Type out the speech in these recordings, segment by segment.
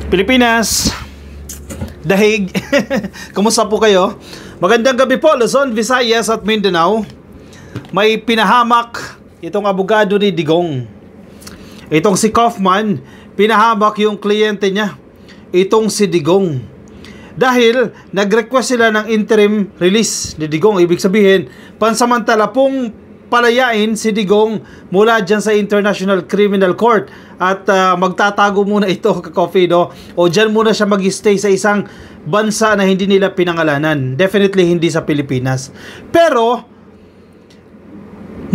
Pilipinas, dahig. Kumusta po kayo? Magandang gabi po, Luzon, Visayas at Mindanao. May pinahamak itong abogado ni Digong. Itong si Kaufman, pinahamak yung kliyente niya, itong si Digong. Dahil nag-request sila ng interim release ni Digong. Ibig sabihin, pansamantala pong palayain si Digong mula dyan sa International Criminal Court at magtatago muna ito ka-coffee, no? O dyan muna siya mag-stay sa isang bansa na hindi nila pinangalanan. Definitely hindi sa Pilipinas. Pero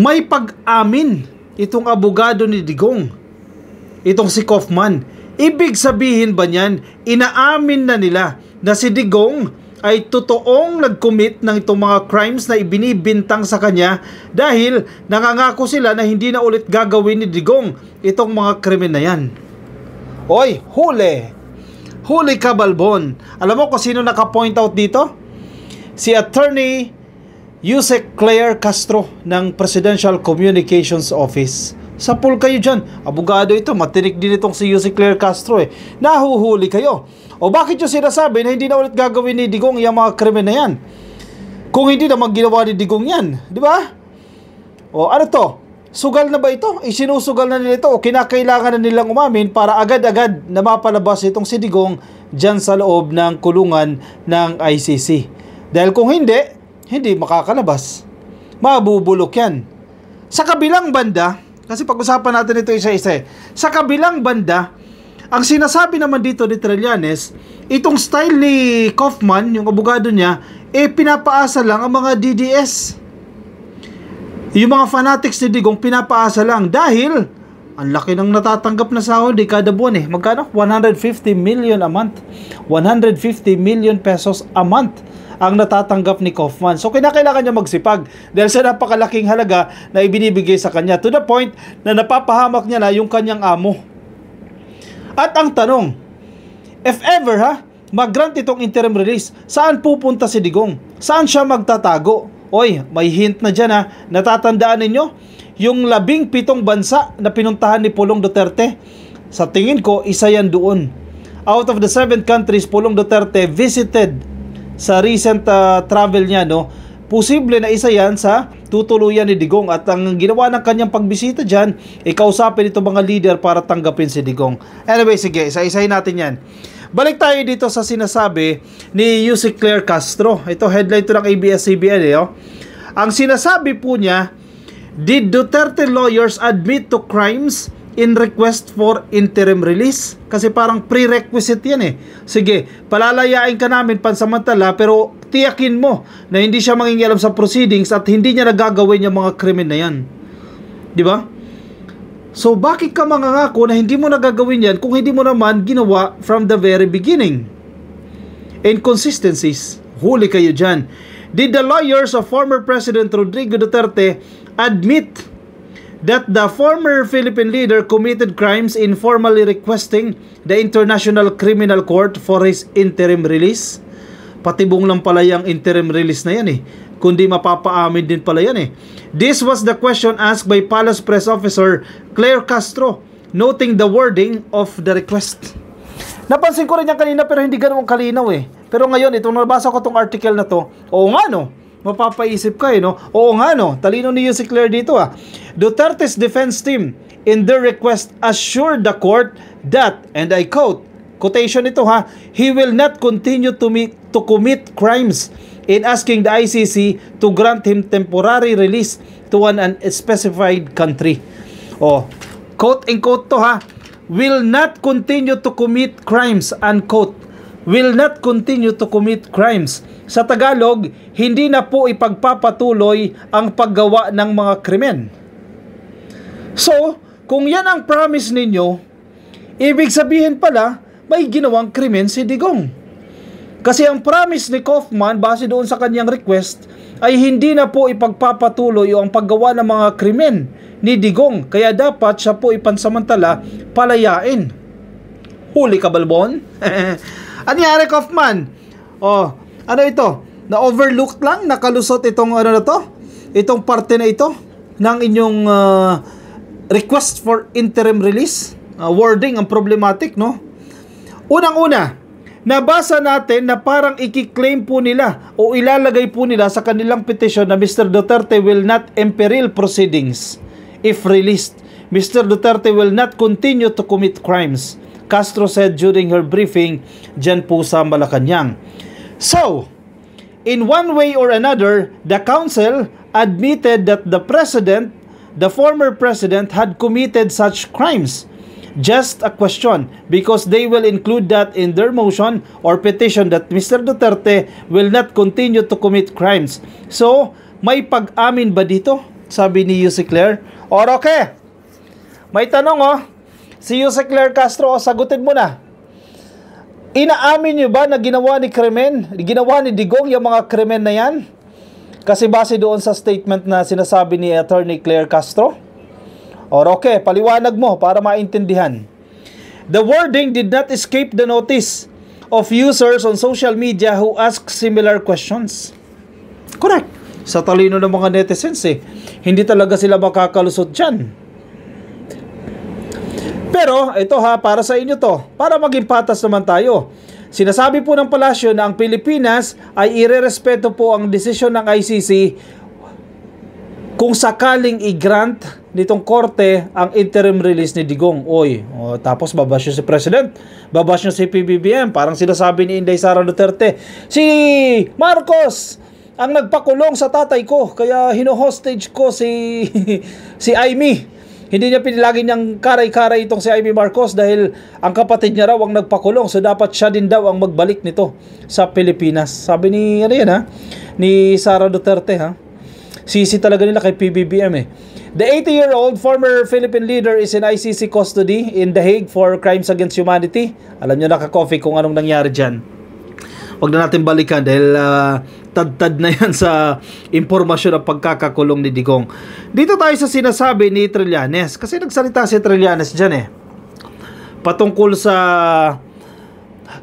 may pag-amin itong abogado ni Digong, itong si Kaufman. Ibig sabihin ba niyan, inaamin na nila na si Digong ay totoong nag-commit ng itong mga crimes na ibinibintang sa kanya dahil nangangako sila na hindi na ulit gagawin ni Digong itong mga krimen na yan. Oy, huli! Huli ka, Balbon! Alam mo kung sino naka-point out dito? Si Attorney Yusek Claire Castro ng Presidential Communications Office. Sapul kayo dyan. Abogado ito. Matinik din itong si Yusek Claire Castro eh. Nahuhuli kayo. O bakit yung sinasabi na hindi na ulit gagawin ni Digong yung mga krimen na yan? Kung hindi naman ginawa ni Digong yan. Di ba? O ano to? Sugal na ba ito? Isinusugal na nila ito? O kinakailangan na nilang umamin para agad-agad na mapalabas itong si Digong dyan sa loob ng kulungan ng ICC. Dahil kung hindi, hindi makakalabas. Mabubulok yan. Sa kabilang banda, kasi pag-usapan natin ito isa-isa eh. Sa kabilang banda, ang sinasabi naman dito ni Trillanes, itong style ni Kaufman, yung abogado niya, pinapaasa lang ang mga DDS. Yung mga fanatics ni Digong, pinapaasa lang dahil ang laki ng natatanggap na sahod kada buwan eh. Magkano? 150 million a month. 150 million pesos a month ang natatanggap ni Kaufman. So kinakailangan niya magsipag dahil sa napakalaking halaga na ibinibigay sa kanya to the point na napapahamak niya na yung kanyang amo. At ang tanong, if ever mag-grant itong interim release, saan pupunta si Digong? Saan siya magtatago? Oy, may hint na dyan natatandaan ninyo? Yung 17 bansa na pinuntahan ni Pulong Duterte, sa tingin ko, isa yan doon. Out of the 7 countries Pulong Duterte visited sa recent travel niya, no? Posible na isa yan sa tutuluyan ni Digong at ang ginawa ng kanyang pagbisita dyan, ikausapin ito mga leader para tanggapin si Digong. Anyway, sige, isa-isahin natin yan. Balik tayo dito sa sinasabi ni Yusek Claire Castro. Ito, headline to ng ABS-CBN. Ang sinasabi po niya, did Duterte lawyers admit to crimes in request for interim release? Kasi parang prerequisite yan eh. Sige, palalayain ka namin pansamantala pero tiyakin mo na hindi siya mangingialam sa proceedings at hindi niya nagagawin yung mga krimen na yan. Di ba? So bakit ka mangangako na hindi mo nagagawin yan kung hindi mo naman ginawa from the very beginning? Inconsistencies. Huli kayo dyan. Did the lawyers of former President Rodrigo Duterte admit that the former Philippine leader committed crimes in formally requesting the International Criminal Court for his interim release? Patibong lang pala yung interim release na yan eh. Kundi mapapaamin din pala yan eh. This was the question asked by Palace Press Officer Claire Castro, noting the wording of the request. Napansin ko rin yan kanina pero hindi ganun kalinaw eh. Pero ngayon, itong nabasa ko itong article na to, oo nga no, mapapaisip ka no? Oo nga no, talino ni Yusek Claire dito Duterte's defense team in their request assured the court that, and I quote, quotation ito he will not continue to commit crimes in asking the ICC to grant him temporary release to an unspecified country. Quote and quote to will not continue to commit crimes, unquote. Will not continue to commit crimes. Sa Tagalog, hindi na po ipagpapatuloy ang paggawa ng mga krimen. So, kung yan ang promise ninyo, ibig sabihin pala, may ginawang krimen si Digong. Kasi ang promise ni Kaufman, base doon sa kanyang request, ay hindi na po ipagpapatuloy o ang paggawa ng mga krimen ni Digong. Kaya dapat siya po ipansamantala palayain. Huli ka, Balbon? Ano nangyari, Kaufman? Ano ito? Na-overlooked lang? Nakalusot itong ano na to? Itong parte na ito ng inyong request for interim release? Wording ang problematic, no? Unang-una, nabasa natin na parang i-claim po nila o ilalagay po nila sa kanilang petition na Mr. Duterte will not imperil proceedings if released. Mr. Duterte will not continue to commit crimes, Castro said during her briefing dyan po sa Malacanang. So, in one way or another, the council admitted that the former president had committed such crimes. Just a question, because they will include that in their motion or petition that Mr. Duterte will not continue to commit crimes. So, may pag-amin ba dito? Sabi ni Yusek Claire. Or okay, may tanong si Yusek Claire Castro, sagutin mo na. Inaamin nyo ba na ginawa ni Digong yung mga krimen na yan? Kasi base doon sa statement na sinasabi ni Attorney Claire Castro. Or okay, paliwanag mo para maintindihan. The wording did not escape the notice of users on social media who ask similar questions. Correct. Sa talino ng mga netizens hindi talaga sila makakalusot dyan. Pero ito para sa inyo to, para maging patas naman tayo. Sinasabi po ng palasyo na ang Pilipinas ay irerespeto po ang desisyon ng ICC kung sakaling i-grant nitong korte ang interim release ni Digong. Tapos babash nyo si President, babash nyo si PBBM, parang sinasabi ni Inday Sara Duterte, si Marcos ang nagpakulong sa tatay ko, kaya hino-hostage ko si Amy. Hindi niya pinilagin niyang karay-karay itong si Amy Marcos dahil ang kapatid niya raw ang nagpakulong, so dapat siya din daw ang magbalik nito sa Pilipinas. Sabi ni ni Sara Duterte Sisi talaga nila kay PBBM The 80-year-old former Philippine leader is in ICC custody in The Hague for crimes against humanity. Alam niyo na ka-coffee kung anong nangyari dyan. Huwag na natin balikan dahil tad-tad na yan sa impormasyon ng pagkakakulong ni Digong. Dito tayo sa sinasabi ni Trillanes. Kasi nagsalita si Trillanes dyan patungkol sa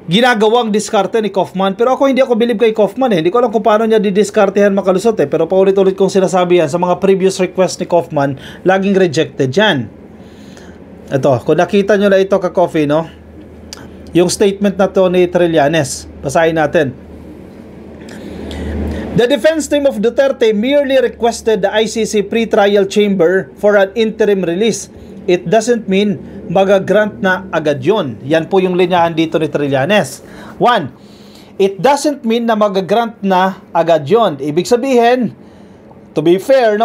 ginagawang diskarte ni Kaufman. Pero hindi ako believe kay Kaufman Hindi ko alam kung paano niya didiskartehan makalusot Pero paulit-ulit kong sinasabi yan sa mga previous request ni Kaufman, laging rejected yan. Ito, kung nakita nyo na ito ka-coffee, yung statement na to ni Trillanes, basahin natin. The defense team of Duterte merely requested the ICC pre-trial chamber for an interim release. It doesn't mean magagrant na agad yun. Yan po yung linyahan dito ni Trillanes. 1. It doesn't mean na magagrant na agad yun. Ibig sabihin, to be fair,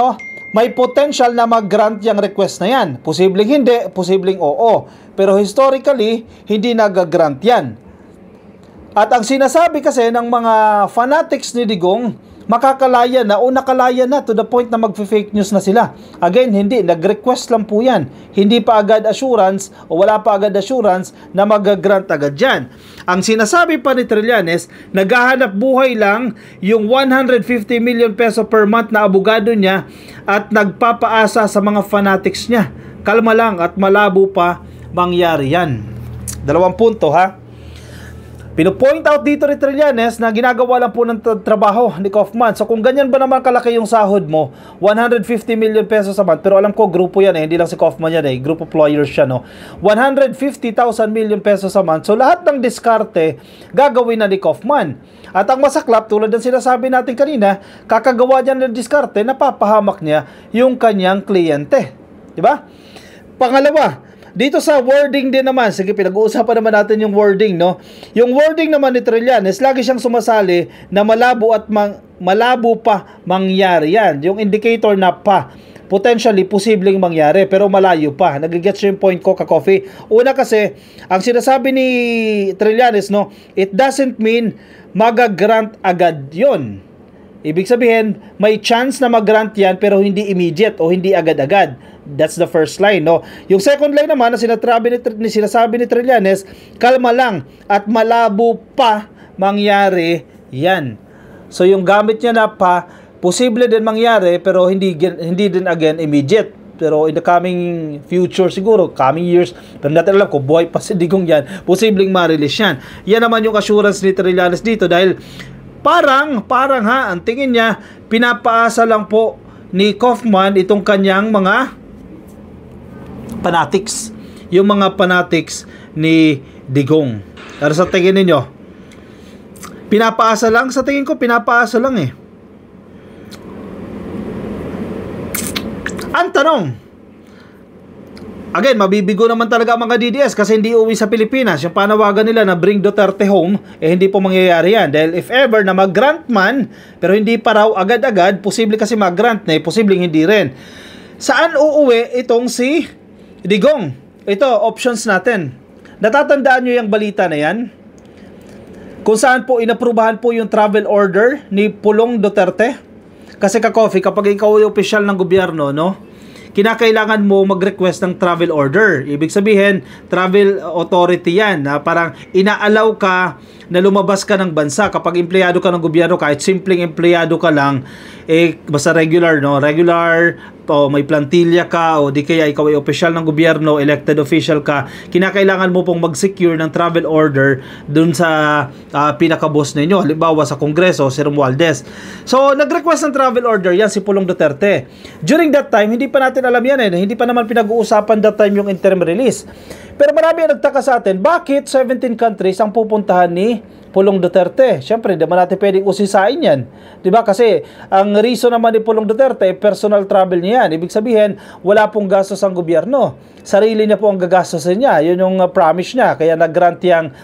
may potential na mag-grant yung request na yan. Posibleng hindi, posibleng oo. Pero historically, hindi nag-grant yan. At ang sinasabi kasi ng mga fanatics ni Digong, makakalaya na o nakalaya na to the point na mag-fake news na sila. Again, hindi. Nag-request lang po yan. Hindi pa agad assurance o wala pa agad assurance na mag-grant agad yan. Ang sinasabi pa ni Trillanes, naghahanap buhay lang yung 150 million peso per month na abogado niya at nagpapaasa sa mga fanatics niya. Kalma lang at malabo pa mangyari yan. 2 punto Pino-point out dito ni Trillanes na ginagawa lang po ng trabaho ni Kaufman. So kung ganyan ba naman kalaki yung sahod mo, 150 million pesos a month, pero alam ko grupo yan hindi lang si Kaufman yan group of lawyers siya 150,000 million pesos a month. So lahat ng diskarte gagawin na ni Kaufman. At ang masaklap, tulad ng sinasabi natin kanina, kakagawa niya ng diskarte, napapahamak niya yung kanyang kliyente. Diba? Pangalawa, dito sa wording din naman, sige pinag-uusapan naman natin yung wording Yung wording naman ni Trillanes, lagi siyang sumasali na malabo pa mangyari yan. Yung indicator na potentially posibleng mangyari pero malayo pa. Nagigets yung point ko ka-coffee. Una kasi, ang sinasabi ni Trillanes it doesn't mean mag-grant agad yon. Ibig sabihin, may chance na mag-grant yan pero hindi immediate o hindi agad-agad. That's the first line, Yung second line naman na sinasabi ni Trillanes, kalma lang at malabo pa mangyari yan. So yung gamit niya na posible din mangyari pero hindi din again immediate. Pero in the coming future siguro, coming years, pero natin alam ko, buhay pa si Digong yan, posibleng ma-release yan. Yan naman yung assurance ni Trillanes dito dahil parang ang tingin niya, pinapaasa lang po ni Kaufman itong kanyang mga fanatics. Yung mga fanatics ni Digong. Pero sa tingin ninyo, pinapaasa lang? Sa tingin ko, pinapaasa lang eh. Ang tanong, again, mabibigo naman talaga ang mga DDS kasi hindi uwi sa Pilipinas. Yung panawagan nila na bring Duterte home, hindi po mangyayari yan. Dahil if ever na mag-grant man, pero hindi pa raw agad-agad, posible kasi mag-grant na, posible hindi rin. Saan uuwi itong si Digong? Ito, options natin. Natatandaan nyo yung balita na yan? Kung saan po inaprubahan po yung travel order ni Pulong Duterte? Kasi ka-coffee, kapag ikaw ay opisyal ng gobyerno, no, kinakailangan mo mag-request ng travel order. Ibig sabihin, travel authority yan. Na parang inaalaw ka na lumabas ka ng bansa. Kapag empleyado ka ng gobyerno, kahit simpleng empleyado ka lang, basta regular, no? Regular, o may plantilla ka, o di kaya ikaw ay opisyal ng gobyerno, elected official ka, kinakailangan mo pong mag-secure ng travel order dun sa pinaka-boss ninyo. Halimbawa sa Kongreso, si Romualdez. So, nag-request ng travel order yan si Pulong Duterte. During that time, hindi pa natin alam yan eh. Hindi pa naman pinag-uusapan that time yung interim release. Pero marami ang nagtaka sa atin, bakit 17 countries ang pupuntahan ni Pulong Duterte? Siyempre, di ba natin pwedeng usisain yan? Di ba? Kasi ang reason naman ni Pulong Duterte, personal travel niya yan. Ibig sabihin, wala pong gastos ang gobyerno. Sarili niya po ang gagastosin niya. Yun yung promise niya. Kaya nag-grant yung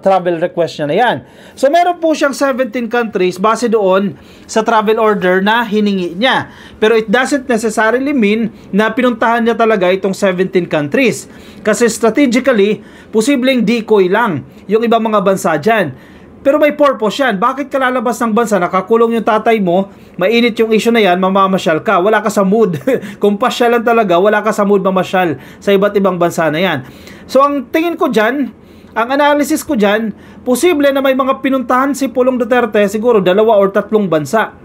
travel request niya na yan. So, meron po siyang 17 countries base doon sa travel order na hiningi niya. Pero it doesn't necessarily mean na pinuntahan niya talaga itong 17 countries. Kasi strategically, posibleng decoy lang yung ibang mga bansa dyan. Pero may purpose yan. Bakit ka lalabas ng bansa, nakakulong yung tatay mo, mainit yung issue na yan, mamamasyal ka, wala ka sa mood. Kung pasyalan talaga, wala ka sa mood mamasyal sa iba't ibang bansa na yan. So ang tingin ko dyan, ang analysis ko dyan, posible na may mga pinuntahan si Pulong Duterte, siguro 2 or 3 bansa.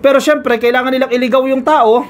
Pero syempre, kailangan nilang iligaw yung tao,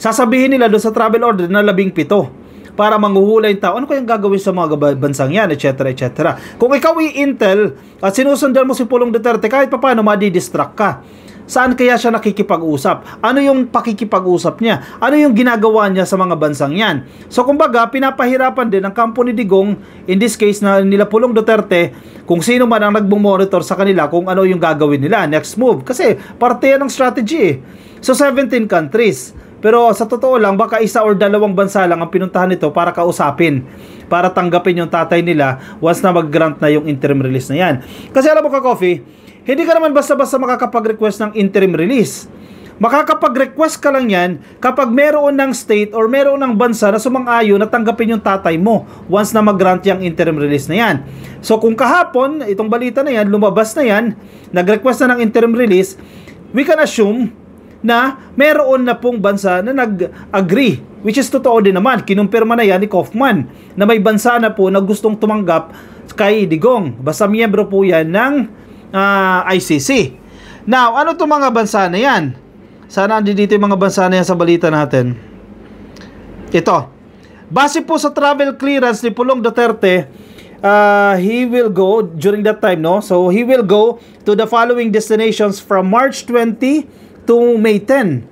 sasabihin nila doon sa travel order na 17. Para manghuhula yung tao, ano kayang gagawin sa mga bansang yan, etc. etc. Kung ikaw i-intel at sinusundan mo si Pulong Duterte, kahit pa paano madi-distract ka. Saan kaya siya nakikipag-usap? Ano yung pakikipag-usap niya? Ano yung ginagawa niya sa mga bansang yan? So kumbaga, pinapahirapan din ang kampo ni Digong, in this case na nila Pulong Duterte, kung sino man ang nagmumonitor sa kanila kung ano yung gagawin nila, next move. Kasi parte yan ng strategy. So 17 countries. Pero sa totoo lang, baka 1 or 2 bansa lang ang pinuntahan nito para kausapin, para tanggapin yung tatay nila once na mag-grant na yung interim release na yan. Kasi alam mo ka-coffee, hindi ka naman basta-basta makakapag-request ng interim release. Makakapag-request ka lang yan kapag meron ng state or meron ng bansa na sumang-ayon na tanggapin yung tatay mo once na mag-grant yung interim release na yan. So kung kahapon, itong balita na yan, lumabas na yan, nag-request na ng interim release, we can assume na meron na pong bansa na nag-agree, which is totoo din naman. Kinumpirma na yan ni Kaufman na may bansa na po na gustong tumanggap kay Digong. Basta miyembro po yan ng ICC. Now, ano itong mga bansa na yan? Sana andito yung mga bansa na yan sa balita natin. Ito. Base po sa travel clearance ni Pulong Duterte, he will go during that time, no? So, he will go to the following destinations from March 20 to May 10.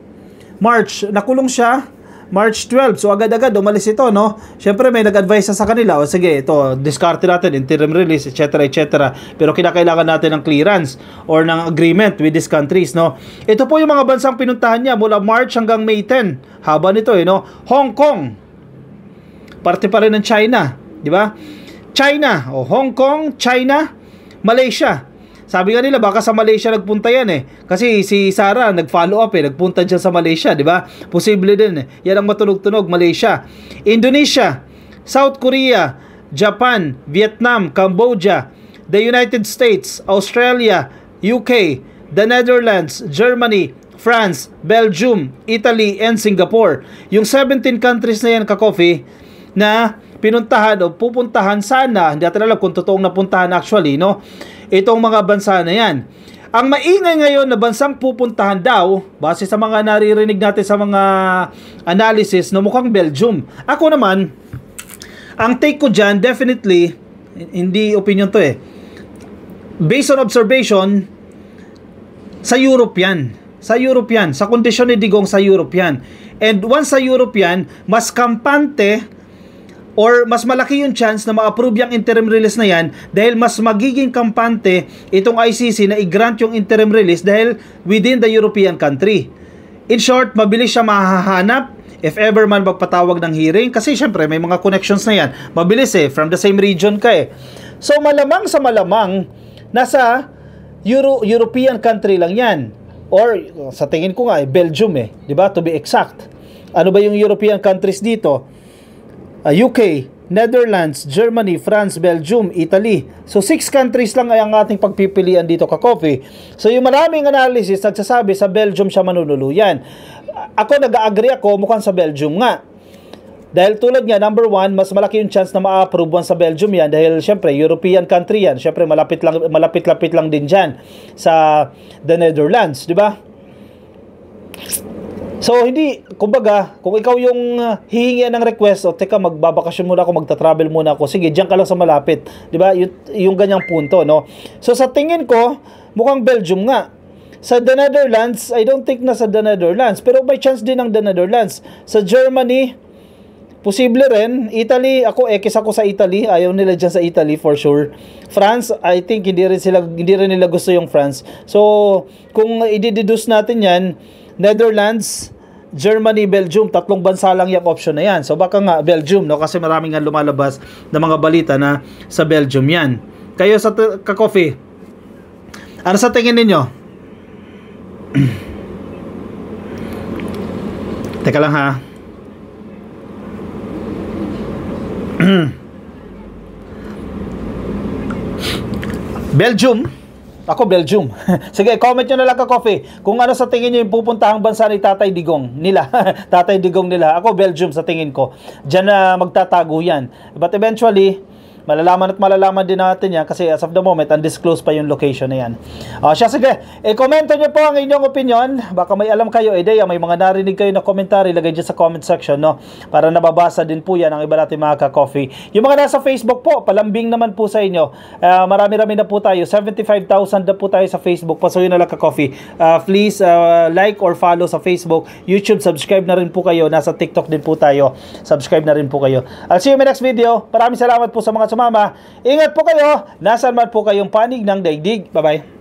March, nakulong siya March 12. So agad-agad umalis ito, no? Syempre may nag-advise sa kanila. O sige, ito, discard natin, interim release, etc. etc. Pero kinakailangan natin ng clearance or ng agreement with these countries, no? Ito po yung mga bansang pinuntahan niya mula March hanggang May 10. Haba nito, no? Hong Kong. Parte pa rin ng China, di ba? China, o Hong Kong, China, Malaysia. Sabi nga nila, baka sa Malaysia nagpunta yan eh. Kasi si Sarah nag-follow up eh. Nagpunta dyan sa Malaysia, di ba? Posible din eh. Yan ang matunog-tunog, Malaysia. Indonesia, South Korea, Japan, Vietnam, Cambodia, the United States, Australia, UK, the Netherlands, Germany, France, Belgium, Italy, and Singapore. Yung 17 countries na yan, ka-coffee, na pinuntahan o pupuntahan sana, hindi natin alam kung totoong napuntahan actually, no? Itong mga bansa na yan. Ang maingay ngayon na bansang pupuntahan daw, base sa mga naririnig natin sa mga analysis, no, mukhang Belgium. Ako naman, ang take ko dyan, definitely, hindi opinion to eh, based on observation, sa Europe yan. Sa Europe yan. Sa kondisyon ni Digong, sa Europe yan. And once sa Europe yan, mas kampante or mas malaki yung chance na ma-approve yung interim release na yan dahil mas magiging kampante itong ICC na i-grant yung interim release dahil within the European country. In short, mabilis siya mahahanap if ever man magpatawag ng hearing kasi syempre may mga connections na yan. Mabilis from the same region ka So malamang sa malamang nasa European country lang yan. Or sa tingin ko nga Belgium di ba? To be exact. Ano ba yung European countries dito? UK, Netherlands, Germany, France, Belgium, Italy. So 6 countries lang ay ang ating pagpipilian dito ka-coffee. So yung maraming analysis nagsasabi sa Belgium siya manunuluyan. Ako nag-agree ako mukhang sa Belgium nga. Dahil tulad nga, number 1, mas malaki yung chance na ma-approve sa Belgium yan dahil syempre European country yan. Syempre malapit-lapit lang din dyan sa the Netherlands, di ba? So, hindi, kumbaga, kung ikaw yung hihingian ng request, o teka, magbabakasyon muna ako, magta-travel muna ako, sige, diyan ka lang sa malapit. Di ba? Yung ganyang punto, no? So, sa tingin ko, mukhang Belgium nga. Sa the Netherlands, I don't think na sa the Netherlands, pero may chance din ng the Netherlands. Sa Germany, posible rin. Italy, ekis ako sa Italy. Ayaw nila dyan sa Italy for sure. France, I think hindi rin nila gusto yung France. So, kung i-deduce natin yan, Netherlands, Germany, Belgium, 3 bansa lang yung option na yan. So baka nga Belgium, no? Kasi maraming nga lumalabas na mga balita na sa Belgium yan. Kayo sa ka-coffee, ano sa tingin ninyo? Teka lang ha. Belgium. Ako, Belgium. Sige, comment nyo na lang ka-coffee kung ano sa tingin nyo yung pupuntahang bansa ni Tatay Digong nila. Tatay Digong nila. Ako, Belgium sa tingin ko. Diyan na magtatago yan. But eventually, malalaman din natin yan kasi as of the moment, undisclosed pa yung location na yan. Sige. Komento nyo po ang inyong opinion. Baka may alam kayo, may mga narinig kayo na komentary, lagay dyan sa comment section, no? Para nababasa din po yan ang iba natin mga ka-coffee. Yung mga nasa Facebook po, palambing naman po sa inyo. Marami-rami na po tayo. 75,000 na po tayo sa Facebook. Pasuyo na lang ka-coffee. Please like or follow sa Facebook. YouTube, subscribe na rin po kayo. Nasa TikTok din po tayo. Subscribe na rin po kayo. I'll see you in my next video. Maraming salamat po sa mga sumama. Ingat po kayo. Nasaan man po kayong panig ng daigdig. Bye-bye.